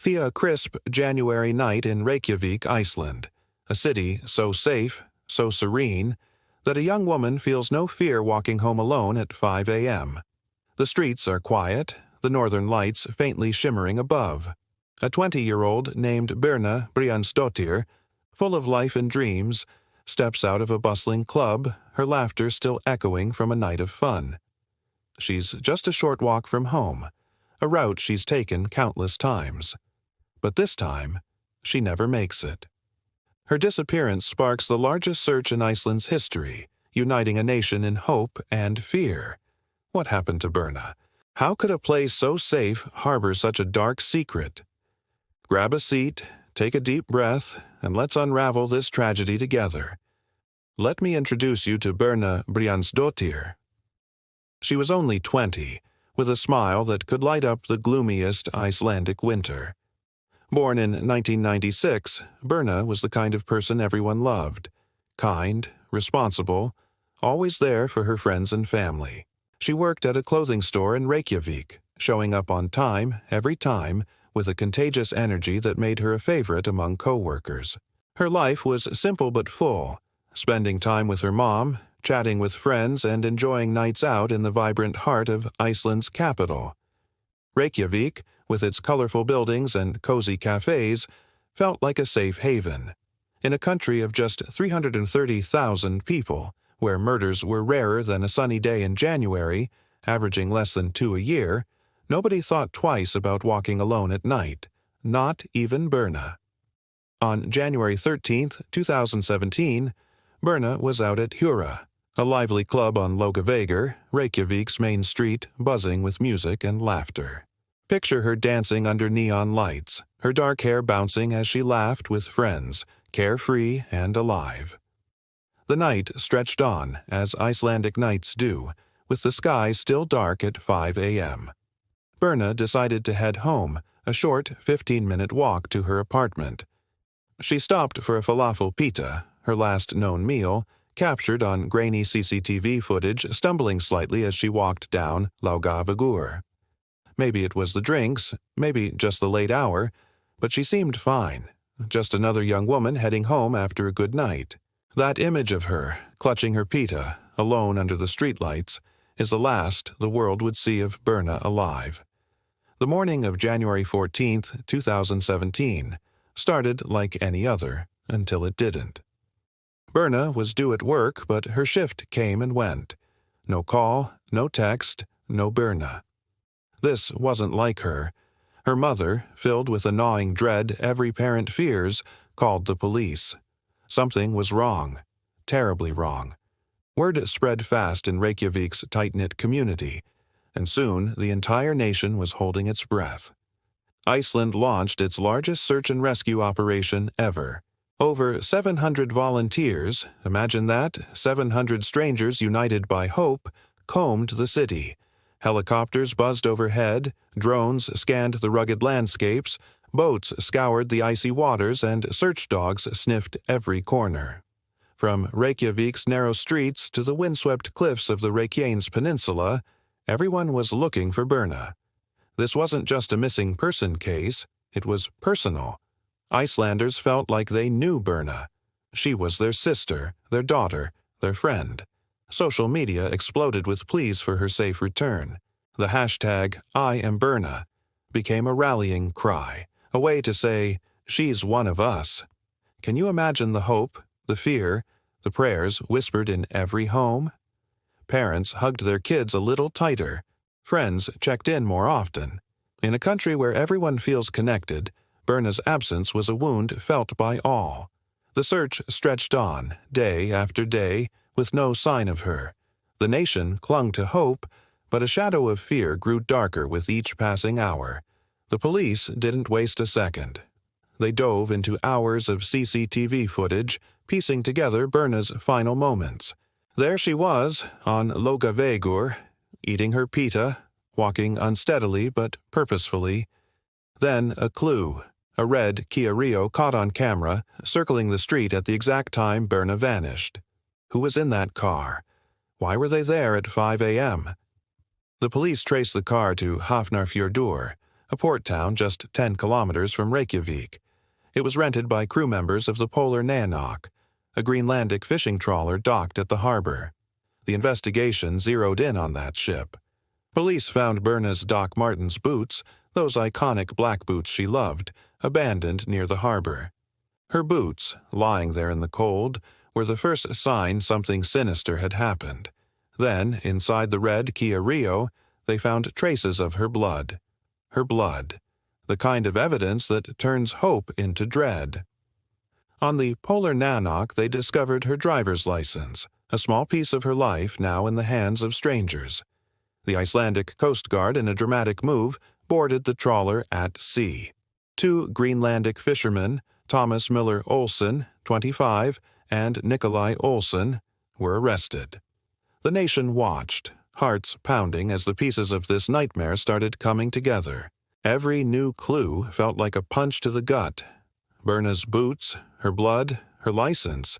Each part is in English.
be a crisp January night in Reykjavik, Iceland, a city so safe, so serene, that a young woman feels no fear walking home alone at 5 a.m. The streets are quiet, the northern lights faintly shimmering above. A 20-year-old named Birna Brjánsdottir, full of life and dreams, steps out of a bustling club, her laughter still echoing from a night of fun. She's just a short walk from home, a route she's taken countless times. But this time, she never makes it. Her disappearance sparks the largest search in Iceland's history, uniting a nation in hope and fear. What happened to Birna? How could a place so safe harbor such a dark secret? Grab a seat, take a deep breath, and let's unravel this tragedy together. Let me introduce you to Birna Brjánsdóttir. She was only 20, with a smile that could light up the gloomiest Icelandic winter. Born in 1996, Birna was the kind of person everyone loved. Kind, responsible, always there for her friends and family. She worked at a clothing store in Reykjavik, showing up on time, every time, with a contagious energy that made her a favorite among co-workers. Her life was simple but full, spending time with her mom, chatting with friends, and enjoying nights out in the vibrant heart of Iceland's capital. Reykjavik, with its colorful buildings and cozy cafes, felt like a safe haven. In a country of just 330,000 people, where murders were rarer than a sunny day in January, averaging less than 2 a year, nobody thought twice about walking alone at night, not even Birna. On January 13, 2017, Birna was out at Hura, a lively club on Reykjavik, Reykjavik's main street, buzzing with music and laughter. Picture her dancing under neon lights, her dark hair bouncing as she laughed with friends, carefree and alive. The night stretched on, as Icelandic nights do, with the sky still dark at 5 a.m. Birna decided to head home, a short 15-minute walk to her apartment. She stopped for a falafel pita, her last known meal, captured on grainy CCTV footage, stumbling slightly as she walked down Laugavegur. Maybe it was the drinks, maybe just the late hour, but she seemed fine, just another young woman heading home after a good night. That image of her, clutching her pita, alone under the streetlights, is the last the world would see of Birna alive. The morning of January 14, 2017, started like any other, until it didn't. Birna was due at work, but her shift came and went. No call, no text, no Birna. This wasn't like her. Her mother, filled with a gnawing dread every parent fears, called the police. Something was wrong, terribly wrong. Word spread fast in Reykjavik's tight-knit community, and soon the entire nation was holding its breath. Iceland launched its largest search and rescue operation ever. Over 700 volunteers, imagine that, 700 strangers united by hope, combed the city. Helicopters buzzed overhead, drones scanned the rugged landscapes, boats scoured the icy waters, and search dogs sniffed every corner. From Reykjavik's narrow streets to the windswept cliffs of the Reykjanes Peninsula, everyone was looking for Birna. This wasn't just a missing person case, it was personal. Icelanders felt like they knew Birna. She was their sister, their daughter, their friend. Social media exploded with pleas for her safe return. The hashtag #IamBirna became a rallying cry, a way to say, "She's one of us." Can you imagine the hope, the fear, the prayers whispered in every home? Parents hugged their kids a little tighter. Friends checked in more often. In a country where everyone feels connected, Birna's absence was a wound felt by all. The search stretched on, day after day, with no sign of her. The nation clung to hope, but a shadow of fear grew darker with each passing hour. The police didn't waste a second. They dove into hours of CCTV footage, piecing together Birna's final moments. There she was, on Laugavegur, eating her pita, walking unsteadily but purposefully. Then a clue. A red Kia Rio caught on camera, circling the street at the exact time Birna vanished. Who was in that car? Why were they there at 5 a.m.? The police traced the car to Hafnarfjordur, a port town just 10 kilometers from Reykjavik. It was rented by crew members of the Polar Nanok, a Greenlandic fishing trawler docked at the harbor. The investigation zeroed in on that ship. Police found Birna's Doc Martens boots, those iconic black boots she loved, abandoned near the harbor. Her boots, lying there in the cold, were the first sign something sinister had happened. Then, inside the red Kia Rio, they found traces of her blood. Her blood. The kind of evidence that turns hope into dread. On the Polar Nanok, they discovered her driver's license, a small piece of her life now in the hands of strangers. The Icelandic Coast Guard, in a dramatic move, boarded the trawler at sea. 2 Greenlandic fishermen, Thomas Miller Olsen, 25, and Nikolai Olsen, were arrested. The nation watched, hearts pounding as the pieces of this nightmare started coming together. Every new clue felt like a punch to the gut. Birna's boots, her blood, her license.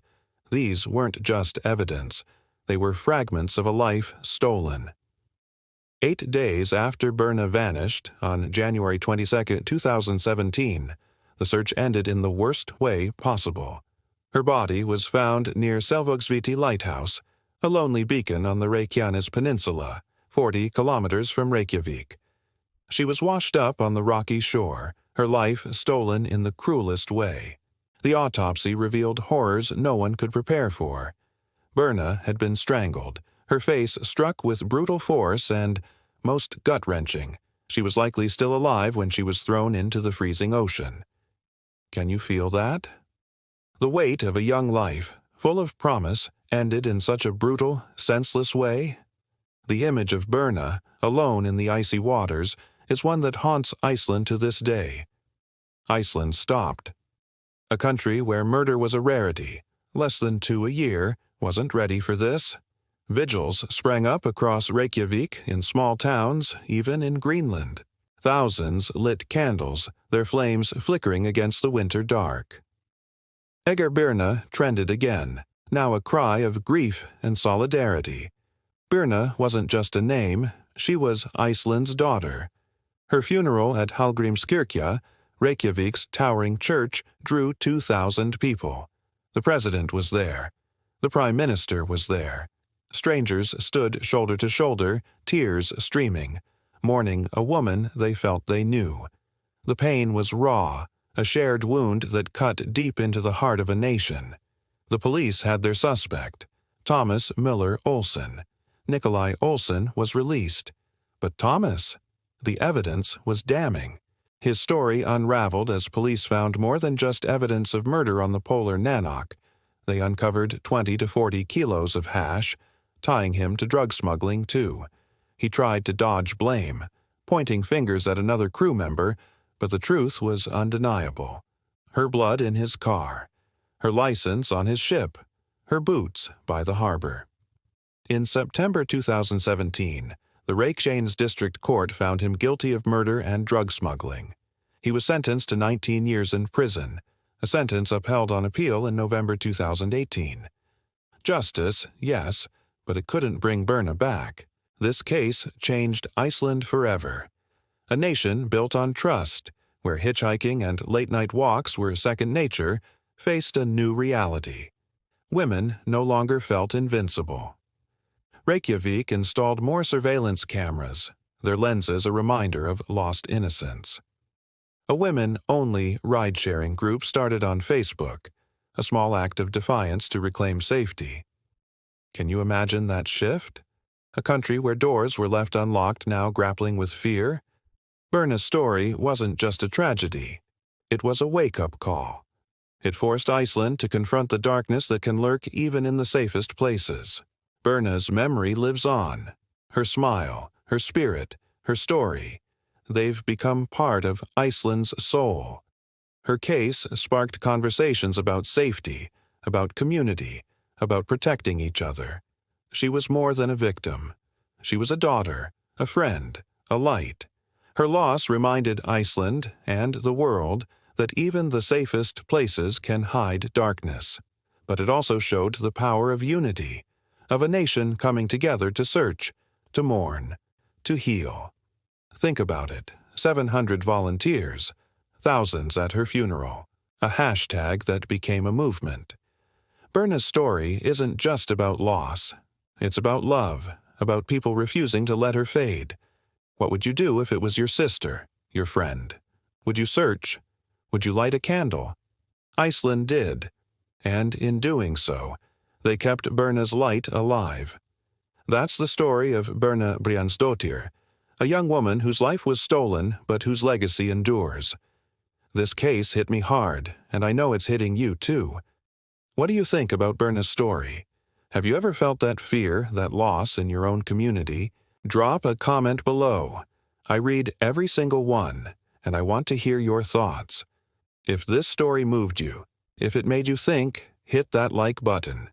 These weren't just evidence. They were fragments of a life stolen. 8 days after Birna vanished, on January 22, 2017, the search ended in the worst way possible. Her body was found near Selvogsviti Lighthouse, a lonely beacon on the Reykjanes Peninsula, 40 kilometers from Reykjavik. She was washed up on the rocky shore, her life stolen in the cruelest way. The autopsy revealed horrors no one could prepare for. Birna had been strangled, her face struck with brutal force and, most gut-wrenching, she was likely still alive when she was thrown into the freezing ocean. Can you feel that? The weight of a young life, full of promise, ended in such a brutal, senseless way? The image of Birna, alone in the icy waters, is one that haunts Iceland to this day. Iceland stopped. A country where murder was a rarity, less than 2 a year, wasn't ready for this. Vigils sprang up across Reykjavik, in small towns, even in Greenland. Thousands lit candles, their flames flickering against the winter dark. Eger Birna trended again, now a cry of grief and solidarity. Birna wasn't just a name, she was Iceland's daughter. Her funeral at Hallgrímskirkja, Reykjavik's towering church, drew 2,000 people. The president was there. The prime minister was there. Strangers stood shoulder to shoulder, tears streaming, mourning a woman they felt they knew. The pain was raw, a shared wound that cut deep into the heart of a nation. The police had their suspect, Thomas Miller Olsen. Nikolai Olsen was released. But Thomas? The evidence was damning. His story unraveled as police found more than just evidence of murder on the Polar Nanok. They uncovered 20 to 40 kilos of hash, tying him to drug smuggling too. He tried to dodge blame, pointing fingers at another crew member, but the truth was undeniable. Her blood in his car, her license on his ship, her boots by the harbor. In September 2017, the Reykjanes District Court found him guilty of murder and drug smuggling. He was sentenced to 19 years in prison, a sentence upheld on appeal in November 2018. Justice, yes, but it couldn't bring Birna back. This case changed Iceland forever. A nation built on trust, where hitchhiking and late-night walks were second nature, faced a new reality. Women no longer felt invincible. Reykjavik installed more surveillance cameras, their lenses a reminder of lost innocence. A women-only ride-sharing group started on Facebook, a small act of defiance to reclaim safety. Can you imagine that shift? A country where doors were left unlocked now grappling with fear? Birna's story wasn't just a tragedy. It was a wake-up call. It forced Iceland to confront the darkness that can lurk even in the safest places. Birna's memory lives on. Her smile, her spirit, her story. They've become part of Iceland's soul. Her case sparked conversations about safety, about community, about protecting each other. She was more than a victim. She was a daughter, a friend, a light. Her loss reminded Iceland and the world that even the safest places can hide darkness. But it also showed the power of unity, of a nation coming together to search, to mourn, to heal. Think about it. 700 volunteers, thousands at her funeral, a hashtag that became a movement. Birna's story isn't just about loss. It's about love, about people refusing to let her fade. What would you do if it was your sister, your friend? Would you search? Would you light a candle? Iceland did, and in doing so, they kept Birna's light alive. That's the story of Birna Brjánsdóttir, a young woman whose life was stolen but whose legacy endures. This case hit me hard, and I know it's hitting you too. What do you think about Birna's story? Have you ever felt that fear, that loss in your own community? Drop a comment below. I read every single one, and I want to hear your thoughts. If this story moved you, if it made you think, hit that like button.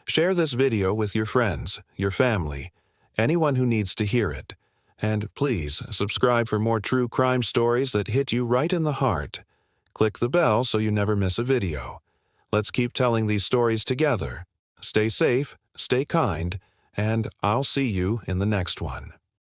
Share this video with your friends, your family, anyone who needs to hear it. And please subscribe for more true crime stories that hit you right in the heart. Click the bell so you never miss a video. Let's keep telling these stories together. Stay safe, stay kind, and I'll see you in the next one.